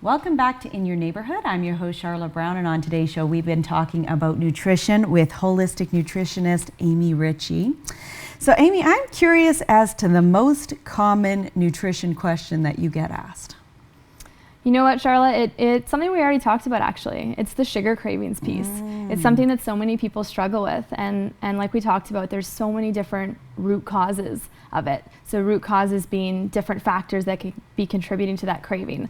Welcome back to In Your Neighborhood. I'm your host, Charlotte Brown, and on today's show, we've been talking about nutrition with holistic nutritionist Amy Ritchie. So, Amy, I'm curious as to the most common nutrition question that you get asked. You know what, Charlotte? It's something we already talked about, actually. It's the sugar cravings piece. It's something that so many people struggle with. And like we talked about, there's so many different root causes of it. So root causes being different factors that could be contributing to that craving.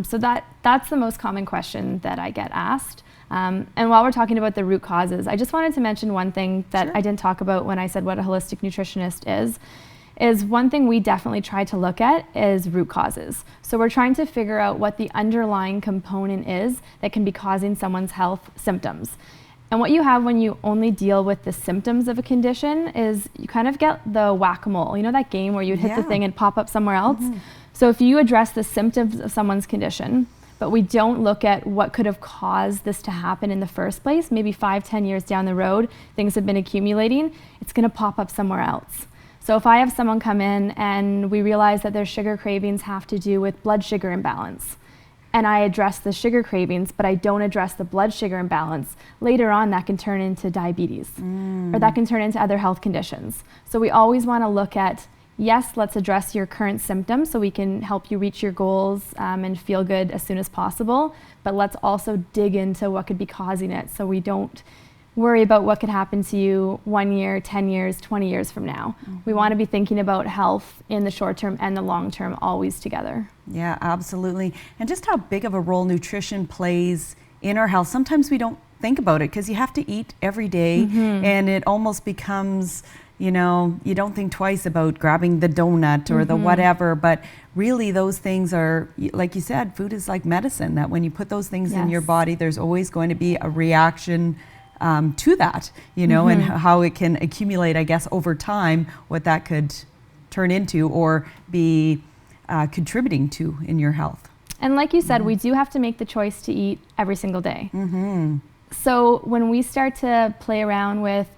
So that's the most common question that I get asked. And while we're talking about the root causes, I just wanted to mention one thing that Sure. I didn't talk about when I said what a holistic nutritionist is one thing we definitely try to look at is root causes. So we're trying to figure out what the underlying component is that can be causing someone's health symptoms. And what you have when you only deal with the symptoms of a condition is you kind of get the whack-a-mole. You know that game where you'd hit the thing and pop up somewhere else? So if you address the symptoms of someone's condition, but we don't look at what could have caused this to happen in the first place, maybe 5-10 years down the road, things have been accumulating, it's gonna pop up somewhere else. So if I have someone come in and we realize that their sugar cravings have to do with blood sugar imbalance, and I address the sugar cravings, but I don't address the blood sugar imbalance, later on that can turn into diabetes, or that can turn into other health conditions. So we always wanna look at, yes, let's address your current symptoms so we can help you reach your goals and feel good as soon as possible, but let's also dig into what could be causing it so we don't worry about what could happen to you 1 year, 10 years, 20 years from now. We want to be thinking about health in the short term and the long term always together. Yeah, absolutely. And just how big of a role nutrition plays in our health. Sometimes we don't think about it because you have to eat every day and it almost becomes, you know, you don't think twice about grabbing the donut or the whatever, but really those things are, like you said, food is like medicine, that when you put those things in your body, there's always going to be a reaction to that, you know, and how it can accumulate, I guess, over time, what that could turn into or be contributing to in your health. And like you said, we do have to make the choice to eat every single day. So when we start to play around with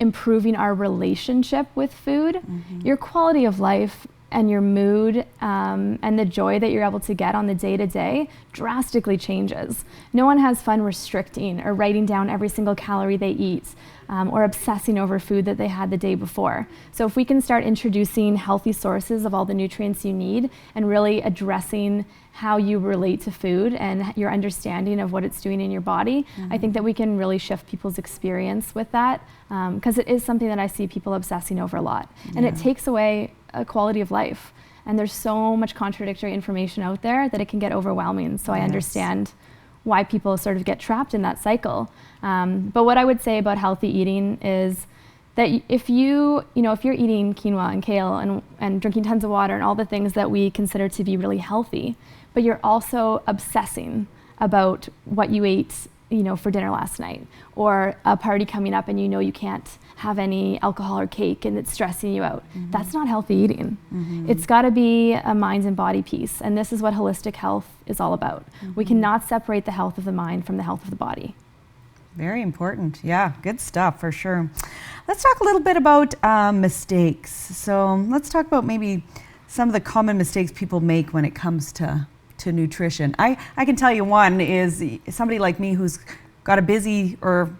improving our relationship with food, your quality of life and your mood and the joy that you're able to get on the day-to-day drastically changes. No one has fun restricting or writing down every single calorie they eat or obsessing over food that they had the day before. So if we can start introducing healthy sources of all the nutrients you need and really addressing how you relate to food and your understanding of what it's doing in your body, I think that we can really shift people's experience with that, because it is something that I see people obsessing over a lot. And it takes away a quality of life. And there's so much contradictory information out there that it can get overwhelming. So I understand why people sort of get trapped in that cycle. But what I would say about healthy eating is that if you're eating quinoa and kale and drinking tons of water and all the things that we consider to be really healthy, but you're also obsessing about what you ate, you know, for dinner last night, or a party coming up and you know you can't have any alcohol or cake and it's stressing you out. That's not healthy eating. It's got to be a mind and body piece, and this is what holistic health is all about. We cannot separate the health of the mind from the health of the body. Very important. Yeah, good stuff for sure. Let's talk a little bit about mistakes. So let's talk about maybe some of the common mistakes people make when it comes to nutrition. I can tell you one is somebody like me who's got a busy, or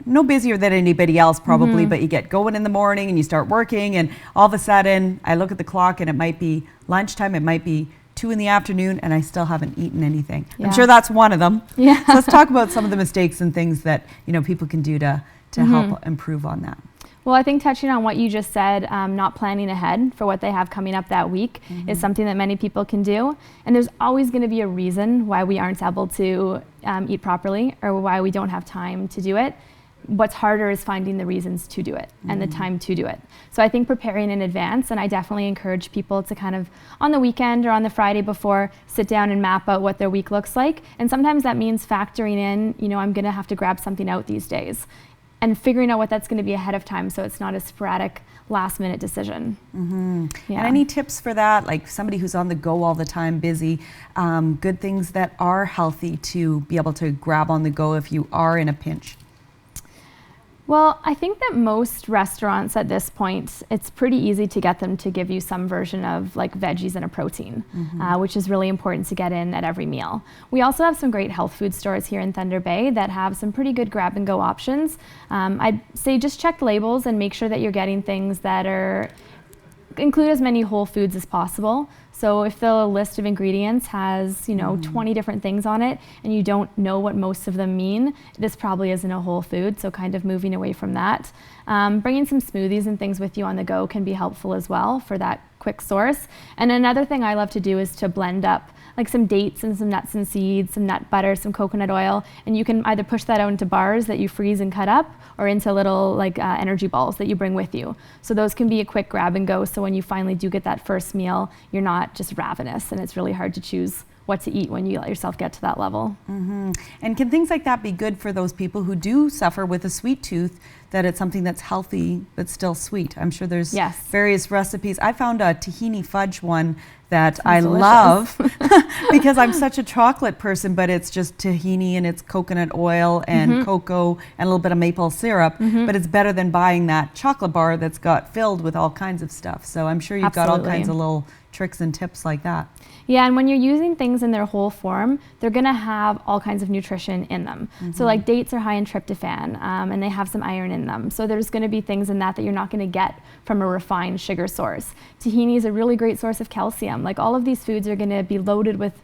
no busier than anybody else probably, but you get going in the morning and you start working and all of a sudden I look at the clock and it might be lunchtime, it might be 2 in the afternoon and I still haven't eaten anything. I'm sure that's one of them. So let's talk about some of the mistakes and things that, you know, people can do to help improve on that. Well, I think touching on what you just said, not planning ahead for what they have coming up that week is something that many people can do. And there's always going to be a reason why we aren't able to eat properly or why we don't have time to do it. What's harder is finding the reasons to do it and the time to do it. So I think preparing in advance, and I definitely encourage people to kind of on the weekend or on the Friday before sit down and map out what their week looks like. And sometimes that means factoring in, you know, I'm going to have to grab something out these days, and figuring out what that's going to be ahead of time so it's not a sporadic last-minute decision. And any tips for that, like somebody who's on the go all the time, busy, good things that are healthy to be able to grab on the go if you are in a pinch? Well, I think that most restaurants at this point, it's pretty easy to get them to give you some version of like veggies and a protein, which is really important to get in at every meal. We also have some great health food stores here in Thunder Bay that have some pretty good grab and go options. I'd say just check labels and make sure that you're getting things that include as many whole foods as possible. So if the list of ingredients has, 20 different things on it and you don't know what most of them mean, this probably isn't a whole food, so kind of moving away from that. Bringing some smoothies and things with you on the go can be helpful as well for that quick source. And another thing I love to do is to blend up like some dates and some nuts and seeds, some nut butter, some coconut oil, and you can either push that out into bars that you freeze and cut up or into little energy balls that you bring with you. So those can be a quick grab and go, so when you finally do get that first meal, you're not just ravenous and it's really hard to choose what to eat when you let yourself get to that level. And can things like that be good for those people who do suffer with a sweet tooth, that it's something that's healthy but still sweet? I'm sure there's various recipes. I found a tahini fudge one that I love because I'm such a chocolate person, but it's just tahini and it's coconut oil and cocoa and a little bit of maple syrup, but it's better than buying that chocolate bar that's got filled with all kinds of stuff. So I'm sure you've got all kinds of little tricks and tips like that. Yeah, and when you're using things in their whole form, they're gonna have all kinds of nutrition in them. So like dates are high in tryptophan, and they have some iron in them. So there's gonna be things in that you're not gonna get from a refined sugar source. Tahini is a really great source of calcium. Like all of these foods are gonna be loaded with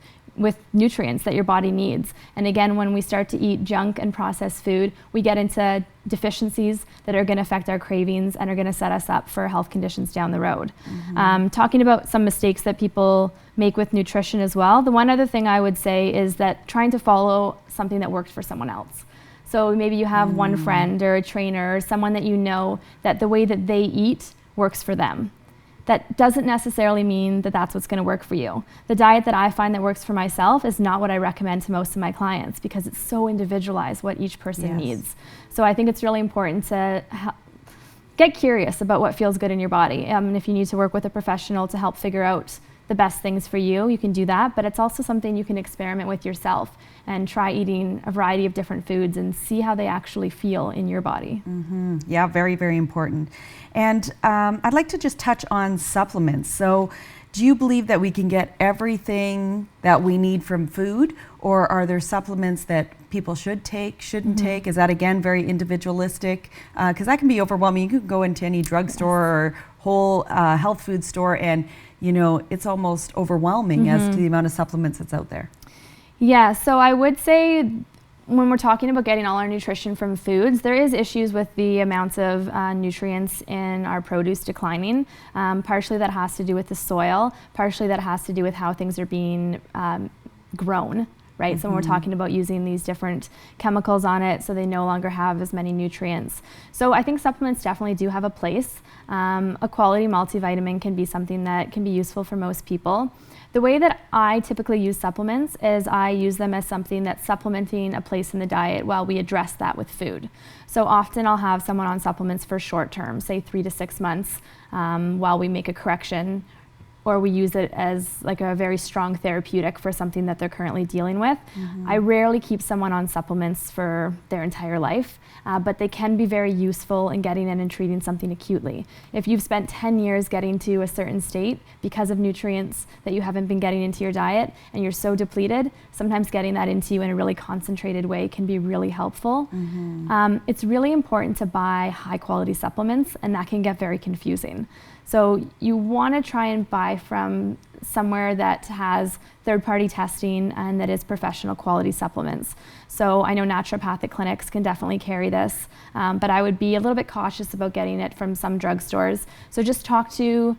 nutrients that your body needs. And again, when we start to eat junk and processed food, we get into deficiencies that are going to affect our cravings and are going to set us up for health conditions down the road. Talking about some mistakes that people make with nutrition as well, the one other thing I would say is that trying to follow something that worked for someone else. So maybe you have one friend or a trainer or someone that you know that the way that they eat works for them. That doesn't necessarily mean that that's what's going to work for you. The diet that I find that works for myself is not what I recommend to most of my clients because it's so individualized what each person needs. So I think it's really important to get curious about what feels good in your body. And if you need to work with a professional to help figure out the best things for you, you can do that, but it's also something you can experiment with yourself and try eating a variety of different foods and see how they actually feel in your body. Yeah, very, very important. And I'd like to just touch on supplements. So do you believe that we can get everything that we need from food, or are there supplements that people should take, shouldn't take? Is that again very individualistic? Because that can be overwhelming. You can go into any drugstore or whole health food store and it's almost overwhelming as to the amount of supplements that's out there. Yeah, so I would say when we're talking about getting all our nutrition from foods, there is issues with the amounts of nutrients in our produce declining. Partially that has to do with the soil, partially that has to do with how things are being grown. Right, so when we're talking about using these different chemicals on it, so they no longer have as many nutrients. So I think supplements definitely do have a place. A quality multivitamin can be something that can be useful for most people. The way that I typically use supplements is I use them as something that's supplementing a place in the diet while we address that with food. So often I'll have someone on supplements for short term, say 3 to 6 months, while we make a correction, or we use it as like a very strong therapeutic for something that they're currently dealing with. I rarely keep someone on supplements for their entire life, but they can be very useful in getting in and treating something acutely. If you've spent 10 years getting to a certain state because of nutrients that you haven't been getting into your diet and you're so depleted, sometimes getting that into you in a really concentrated way can be really helpful. It's really important to buy high quality supplements, and that can get very confusing. So you want to try and buy from somewhere that has third-party testing and that is professional quality supplements. So I know naturopathic clinics can definitely carry this, but I would be a little bit cautious about getting it from some drugstores. So just talk to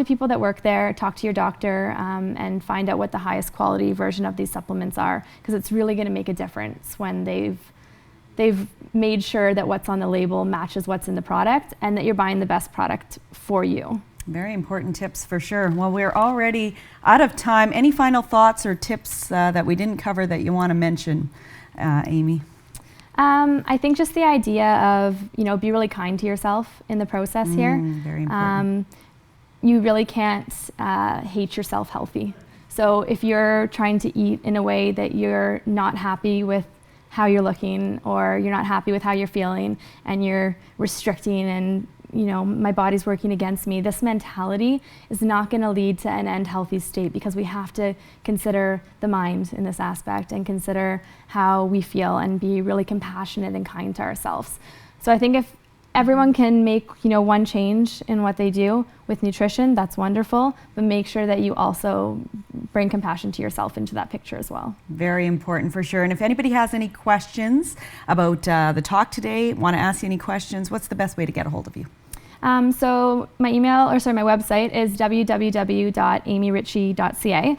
people that work there, talk to your doctor, and find out what the highest quality version of these supplements are, because it's really going to make a difference when they've made sure that what's on the label matches what's in the product and that you're buying the best product for you. Very important tips for sure. Well, we're already out of time. Any final thoughts or tips that we didn't cover that you want to mention, Amy? I think just the idea of, be really kind to yourself in the process here. Very important. You really can't hate yourself healthy. So if you're trying to eat in a way that you're not happy with how you're looking, or you're not happy with how you're feeling, and you're restricting and, you know, my body's working against me. This mentality is not going to lead to an end healthy state, because we have to consider the mind in this aspect and consider how we feel and be really compassionate and kind to ourselves. So I think if everyone can make, you know, one change in what they do with nutrition, that's wonderful, but make sure that you also bring compassion to yourself into that picture as well. Very important for sure. And if anybody has any questions about the talk today, want to ask you any questions, what's the best way to get a hold of you? So my website is www.amyritchie.ca.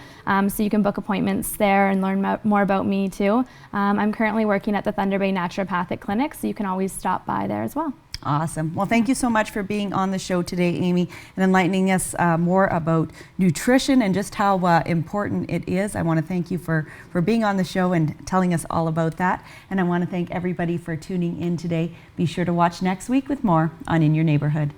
So you can book appointments there and learn more about me too. I'm currently working at the Thunder Bay Naturopathic Clinic, so you can always stop by there as well. Awesome. Well, thank you so much for being on the show today, Amy, and enlightening us more about nutrition and just how important it is. I want to thank you for being on the show and telling us all about that. And I want to thank everybody for tuning in today. Be sure to watch next week with more on In Your Neighborhood.